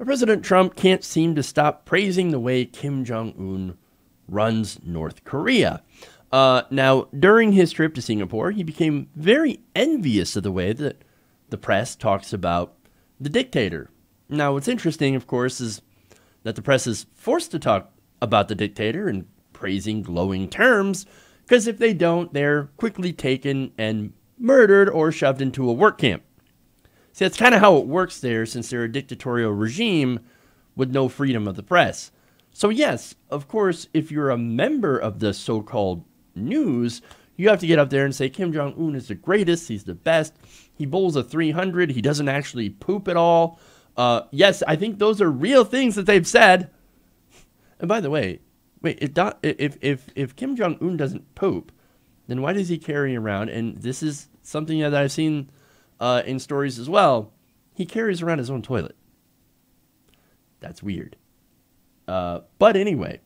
But President Trump can't seem to stop praising the way Kim Jong-un runs North Korea. Now, during his trip to Singapore, he became very envious of the way that the press talks about the dictator. Now, what's interesting, of course, is that the press is forced to talk about the dictator in praising glowing terms, because if they don't, they're quickly taken and murdered or shoved into a work camp. See, that's kind of how it works there, since they're a dictatorial regime with no freedom of the press. So yes, of course, if you're a member of the so-called news, you have to get up there and say Kim Jong-un is the greatest, he's the best, he bowls a 300, he doesn't actually poop at all. Yes, I think those are real things that they've said. And by the way, wait, if Kim Jong-un doesn't poop, then why does he carry around, and this is something that I've seen in stories as well, he carries around his own toilet. That's weird. But anyway,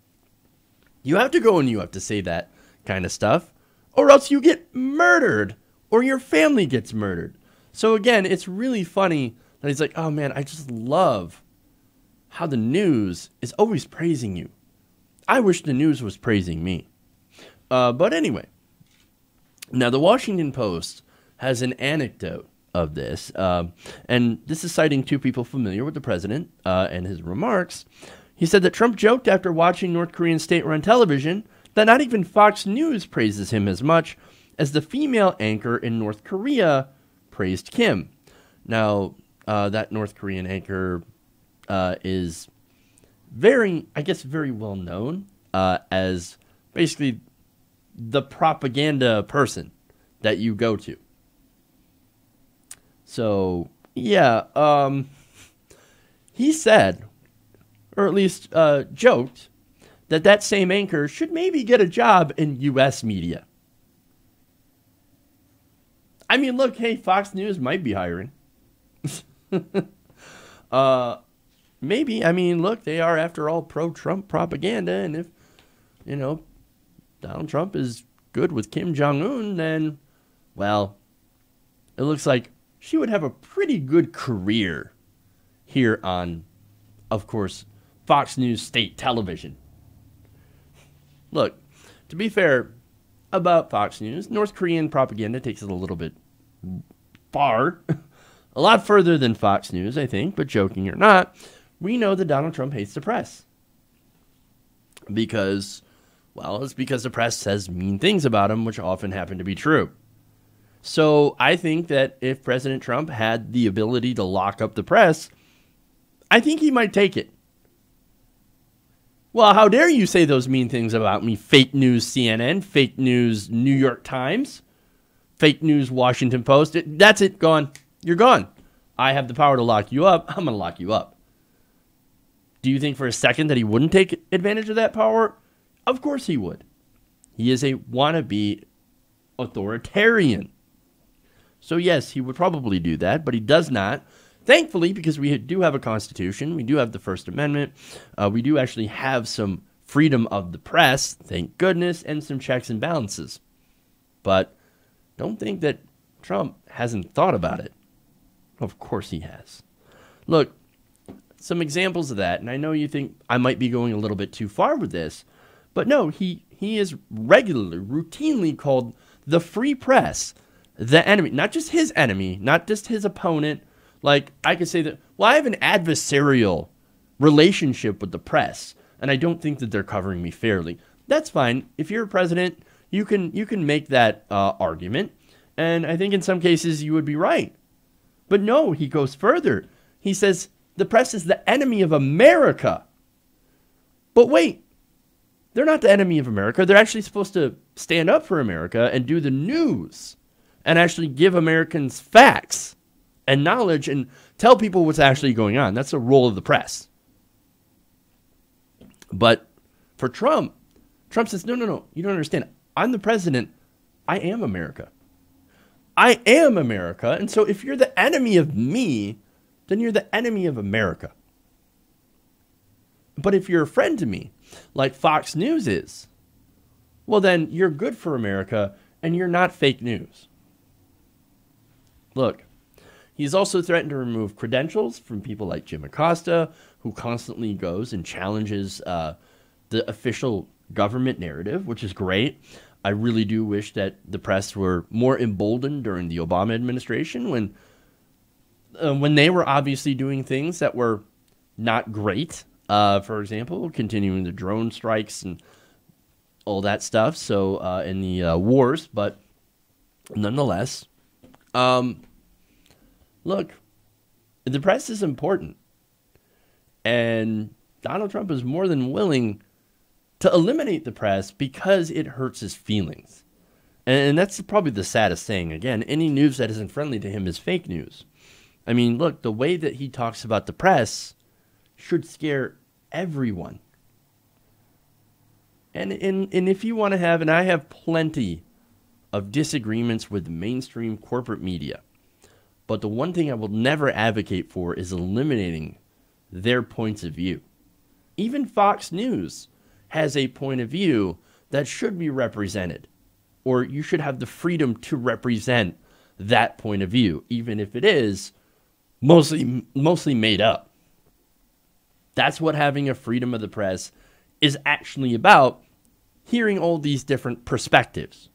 you have to go and you have to say that kind of stuff, or else you get murdered, or your family gets murdered. So again, it's really funny that he's like, oh man, I just love how the news is always praising you. I wish the news was praising me. But anyway, now the Washington Post has an anecdote of this, and this is citing two people familiar with the president and his remarks. He said that Trump joked after watching North Korean state-run television that not even Fox News praises him as much as the female anchor in North Korea praised Kim. Now, that North Korean anchor is very well known as basically the propaganda person that you go to. So, yeah, he said, or at least joked, that same anchor should maybe get a job in U.S. media. I mean, look, hey, Fox News might be hiring. Maybe, I mean, look, they are, after all, pro-Trump propaganda, and if, Donald Trump is good with Kim Jong-un, then, well, it looks like she would have a pretty good career here on, of course, Fox News state television. Look, to be fair about Fox News, North Korean propaganda takes it a little bit far, a lot further than Fox News, I think, but joking or not, we know that Donald Trump hates the press. Because, well, it's because the press says mean things about him, which often happen to be true. So I think that if President Trump had the ability to lock up the press, I think he might take it. Well, how dare you say those mean things about me? Fake news CNN, fake news New York Times, fake news Washington Post. That's it, gone. You're gone. I have the power to lock you up. I'm going to lock you up. Do you think for a second that he wouldn't take advantage of that power? Of course he would. He is a wannabe authoritarian. So yes, he would probably do that, but he does not. Thankfully, because we do have a constitution, we do have the First Amendment, we do actually have some freedom of the press, thank goodness, and some checks and balances. But don't think that Trump hasn't thought about it. Of course he has. Look, some examples of that, and I know you think I might be going a little bit too far with this, but no, he is regularly, routinely called the free press the enemy. Not just his enemy, not just his opponent. Like, I could say that, well, I have an adversarial relationship with the press, and I don't think that they're covering me fairly. That's fine. If you're a president, you can make that argument, and I think in some cases you would be right. But no, he goes further. He says the press is the enemy of America. But wait, they're not the enemy of America. They're actually supposed to stand up for America and do the news and actually give Americans facts and knowledge and tell people what's actually going on. That's the role of the press. But for Trump says, no, you don't understand. I'm the president. I am America. I am America. And so if you're the enemy of me, then you're the enemy of America. But if you're a friend to me, like Fox News is, well, then you're good for America and you're not fake news. Look, He's also threatened to remove credentials from people like Jim Acosta, who constantly goes and challenges the official government narrative, which is great. I really do wish that the press were more emboldened during the Obama administration when they were obviously doing things that were not great. For example, continuing the drone strikes and all that stuff. So in the wars, but nonetheless, look, the press is important, and Donald Trump is more than willing to eliminate the press because it hurts his feelings. And that's probably the saddest thing. Again, any news that isn't friendly to him is fake news. I mean, look, the way that he talks about the press should scare everyone. And if you want to have, and I have plenty of disagreements with mainstream corporate media, but the one thing I will never advocate for is eliminating their points of view. Even Fox News has a point of view that should be represented, or you should have the freedom to represent that point of view, even if it is mostly made up. That's what having a freedom of the press is actually about, hearing all these different perspectives.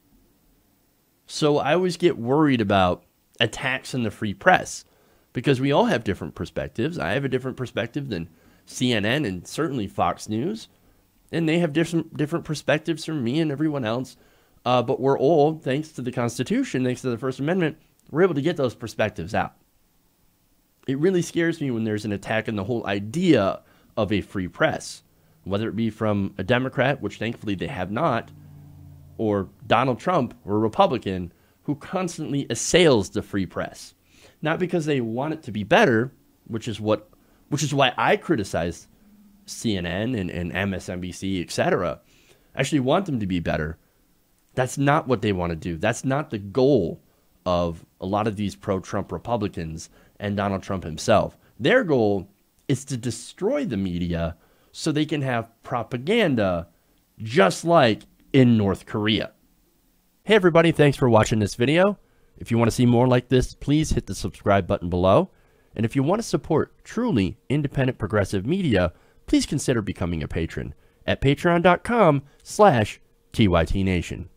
So I always get worried about attacks on the free press, because we all have different perspectives. I have a different perspective than CNN and certainly Fox News, and they have different perspectives from me and everyone else. But we're all, thanks to the Constitution, thanks to the First Amendment, we're able to get those perspectives out. It really scares me when there's an attack on the whole idea of a free press, whether it be from a Democrat, which thankfully they have not, or Donald Trump, or a Republican, who constantly assails the free press. Not because they want it to be better, which is why I criticize CNN and MSNBC, etc. I actually want them to be better. That's not what they want to do. That's not the goal of a lot of these pro-Trump Republicans and Donald Trump himself. Their goal is to destroy the media so they can have propaganda, just like in North Korea. Hey everybody, thanks for watching this video. If you want to see more like this, please hit the subscribe button below. And if you want to support truly independent progressive media, please consider becoming a patron at patreon.com/TYTNation.